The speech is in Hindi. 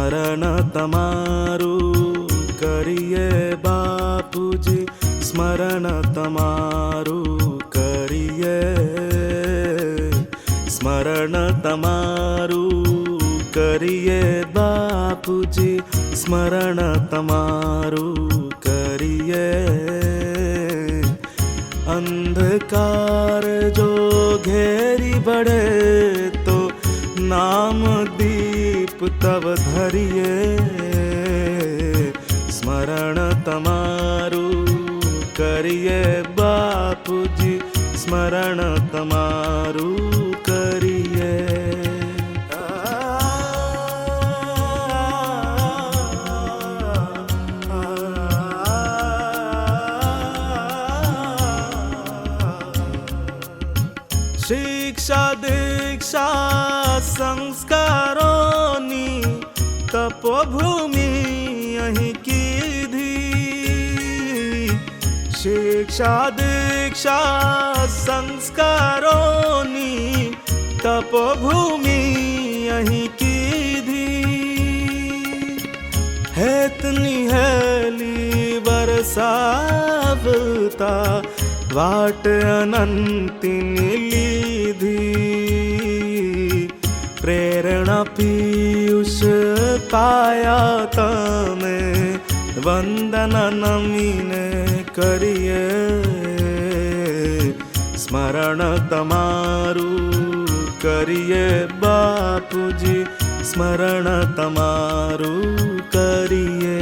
स्मरण तमारू करिए बापूजी, स्मरण तमारू करिए, स्मरण तमारू करिए बापूजी, स्मरण तमारू करिए। अंधकार जो घेरी बढ़े तो नाम दीप तब धरिए, स्मरण तमारू करिए बापूजी, स्मरण तमारू करिए। शिक्षा दीक्षा संस्कारोनी तपोभूमि यहीं कीधी, शिक्षा दीक्षा संस्कारोनी तपोभूमि यहीं कीधी। हेतनी हेली बरसावता वाट अनंतिनी लीधी, प्रेरणा पीयूष पाया तमे, वंदन नमीने करिए, स्मरण तमारू करिए बापूजी, स्मरण तमारू करिए।